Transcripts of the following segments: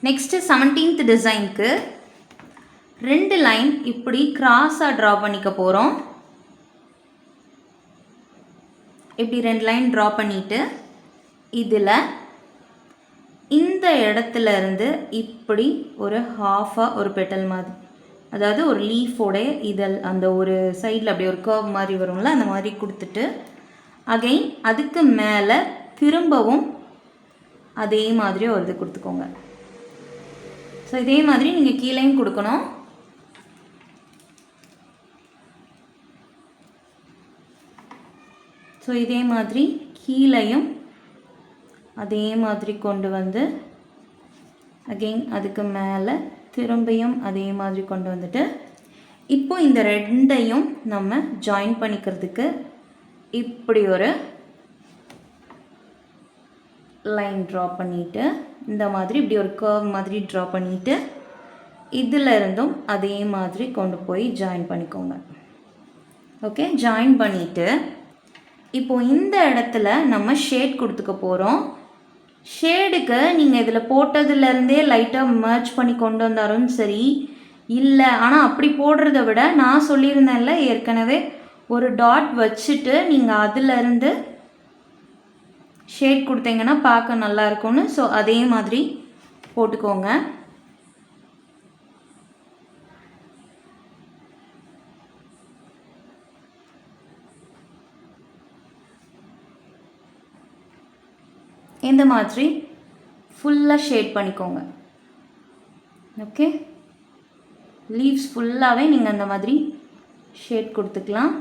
Next 17th டிசைனுக்கு 2 line இப்படி கிராஸாக ட்ரா பண்ணிக்க போகிறோம். இப்படி 2 லைன் ட்ரா பண்ணிவிட்டு இதில் இந்த இடத்துல இருந்து இப்படி ஒரு ஹாஃபாக ஒரு பெட்டல் மாதிரி, அதாவது ஒரு லீஃபோடைய இதழ் அந்த ஒரு சைடில் அப்படி ஒரு கர்வ் மாதிரி வரும்ல, அந்த மாதிரி கொடுத்துட்டு அகைன் அதுக்கு மேலே திரும்பவும் அதே மாதிரி ஒரு இது கொடுத்துக்கோங்க. ஸோ இதே மாதிரி நீங்கள் கீழேயும் கொடுக்கணும். ஸோ இதே மாதிரி கீழேயும் அதே மாதிரி கொண்டு வந்து அகெயின் அதுக்கு மேலே திரும்பியும் அதே மாதிரி கொண்டு வந்துட்டு இப்போ இந்த ரெண்டையும் நம்ம ஜாயின் பண்ணிக்கிறதுக்கு இப்படி ஒரு லைன் ட்ரா பண்ணிவிட்டு இந்த மாதிரி இப்படி ஒரு கர்வ் மாதிரி ட்ரா பண்ணிவிட்டு இதில் இருந்தும் அதே மாதிரி கொண்டு போய் ஜாயின் பண்ணிக்கோங்க. ஓகே, ஜாயின் பண்ணிவிட்டு இப்போது இந்த இடத்துல நம்ம ஷேட் கொடுத்துக்க போகிறோம். ஷேடுக்கு நீங்கள் இதில் போட்டதுலேருந்தே லைட்டாக மர்ச் பண்ணி கொண்டு வந்தாலும் சரி, இல்லை ஆனால் அப்படி போடுறத விட நான் சொல்லியிருந்தேன்ல ஏற்கனவே ஒரு டாட் வச்சுட்டு நீங்கள் அதிலேருந்து ஷேட் கொடுத்தீங்கன்னா பார்க்க நல்லா இருக்கும்னு. ஸோ அதே மாதிரி போட்டுக்கோங்க. இந்த மாதிரி ஃபுல்லாக ஷேட் பண்ணிக்கோங்க. ஓகே, லீவ்ஸ் ஃபுல்லாகவே நீங்கள் அந்த மாதிரி ஷேட் கொடுத்துக்கலாம்.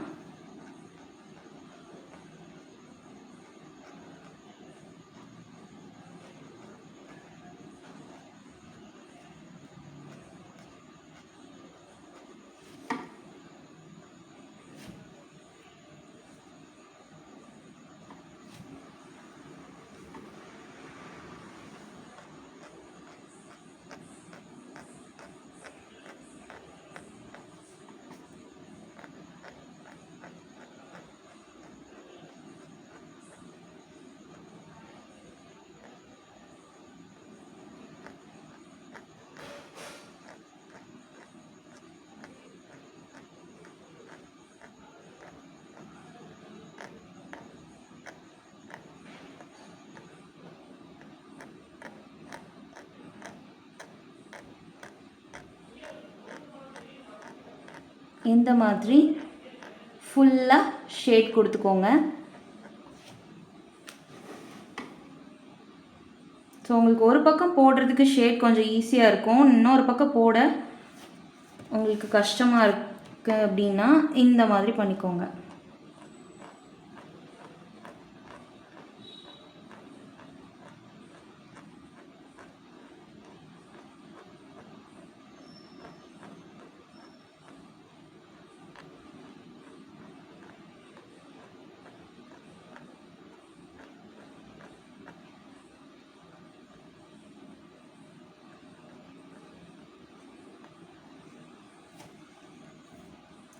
இந்த மாதிரி ஃபுல்லாக ஷேட் கொடுத்துக்கோங்க. ஸோ உங்களுக்கு ஒரு பக்கம் போடுறதுக்கு ஷேட் கொஞ்சம் ஈஸியாக இருக்கும், இன்னொரு பக்கம் போட உங்களுக்கு கஷ்டமாக இருக்கு அப்படின்னா இந்த மாதிரி பண்ணிக்கோங்க.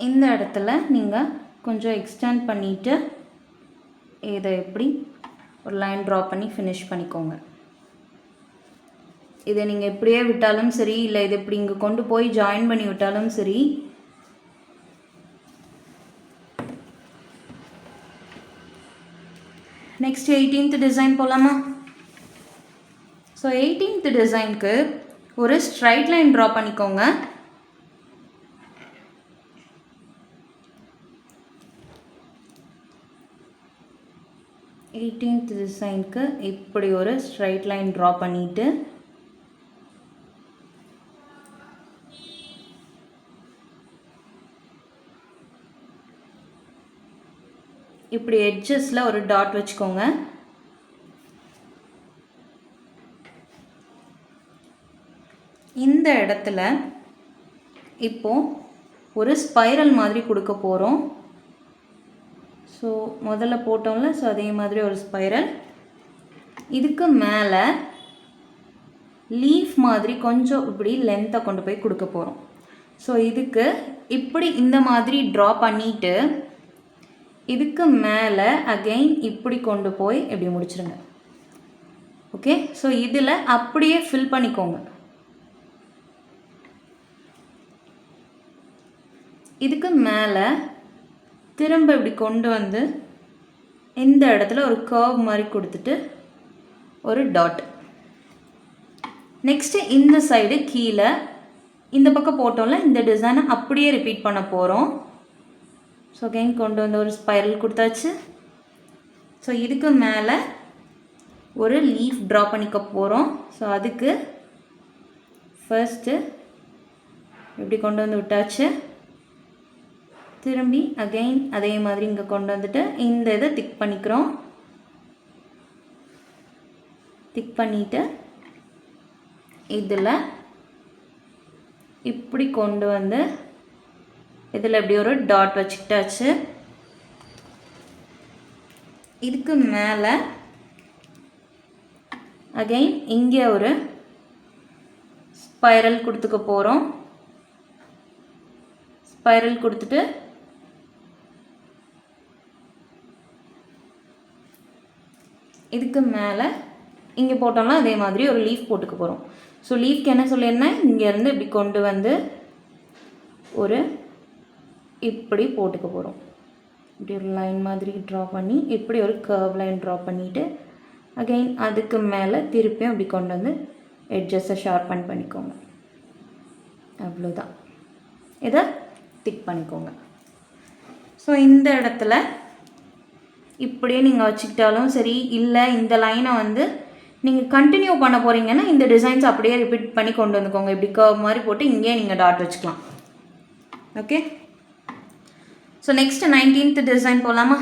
இந்த இடத்துல நீங்கள் கொஞ்சம் எக்ஸ்டெண்ட் பண்ணிவிட்டு இதை எப்படி ஒரு லைன் ட்ரா பண்ணி ஃபினிஷ் பண்ணிக்கோங்க. இதை நீங்கள் எப்படியே விட்டாலும் சரி, இல்லை இதை இப்படி இங்கே கொண்டு போய் ஜாயின் பண்ணி விட்டாலும் சரி. நெக்ஸ்ட் 18th டிசைன் போகலாமா? ஸோ 18th டிசைனுக்கு ஒரு ஸ்ட்ரைட் லைன் ட்ரா பண்ணிக்கோங்க. டிசைனுக்கு இப்படி ஒரு ஸ்ட்ரைட் லைன் ட்ரா பண்ணிட்டு இப்படி எட்ஜஸில் ஒரு டாட் வச்சுக்கோங்க. இந்த இடத்துல இப்போது ஒரு ஸ்பைரல் மாதிரி கொடுக்க போகிறோம். ஸோ முதல்ல போட்டோம்ல, ஸோ அதே மாதிரி ஒரு ஸ்பைரல். இதுக்கு மேலே லீஃப் மாதிரி கொஞ்சம் இப்படி லென்த்தை கொண்டு போய் கொடுக்க போகிறோம். ஸோ இதுக்கு இப்படி இந்த மாதிரி ட்ரா பண்ணிவிட்டு இதுக்கு மேலே அகெயின் இப்படி கொண்டு போய் இப்படி முடிச்சிருங்க. ஓகே, ஸோ இதில் அப்படியே ஃபில் பண்ணிக்கோங்க. இதுக்கு மேலே திரும்ப இப்படி கொண்டு வந்து இந்த இடத்துல ஒரு கர்வ் மாதிரி கொடுத்துட்டு ஒரு டாட். நெக்ஸ்ட்டு இந்த சைடு கீழே இந்த பக்கம் போட்டோம்ல, இந்த டிசைனை அப்படியே ரிப்பீட் பண்ண போகிறோம். ஸோ அகைன் கொண்டு வந்து ஒரு ஸ்பைரல் கொடுத்தாச்சு. ஸோ இதுக்கு மேலே ஒரு லீஃப் ட்ரா பண்ணிக்க போகிறோம். ஸோ அதுக்கு ஃபர்ஸ்ட்டு இப்படி கொண்டு வந்து விட்டாச்சு. திரும்பி அகைன் அதே மாதிரி இங்கே கொண்டு வந்துட்டு இந்த இதை திக் பண்ணிக்கிறோம். திக் பண்ணிவிட்டு இதில் இப்படி கொண்டு வந்து இதில் இப்படி ஒரு டாட் வச்சுக்கிட்டாச்சு. இதுக்கு மேலே அகைன் இங்கே ஒரு ஸ்பைரல் கொடுத்துக்க போகிறோம். ஸ்பைரல் கொடுத்துட்டு இதுக்கு மேலே இங்கே போட்டோம்னா அதே மாதிரி ஒரு லீஃப் போட்டுக்க போகிறோம். ஸோ லீஃப்க்கு என்ன சொல்லியிருந்தேன், இங்கேருந்து இப்படி கொண்டு வந்து ஒரு இப்படி போட்டுக்க போகிறோம். இப்படி ஒரு லைன் மாதிரி ட்ரா பண்ணி இப்படி ஒரு கர்வ் லைன் ட்ரா பண்ணிவிட்டு அகைன் அதுக்கு மேலே திருப்பியும் இப்படி கொண்டு வந்து எட்ஜஸை ஷார்பன் பண்ணிக்கோங்க. அவ்வளோதான். இதை திக் பண்ணிக்கோங்க. ஸோ இந்த இடத்துல இப்படியே நீங்கள் வச்சுக்கிட்டாலும் சரி, இல்லை இந்த லைனை வந்து நீங்கள் கண்டினியூ பண்ண போகிறீங்கன்னா இந்த டிசைன்ஸ் அப்படியே ரிப்பீட் பண்ணி கொண்டு வந்துக்கோங்க. இப்படி கர்வ் மாதிரி போட்டு இங்கேயே நீங்கள் டாட் வச்சுக்கலாம். Okay, so next 19th design போகலாமா?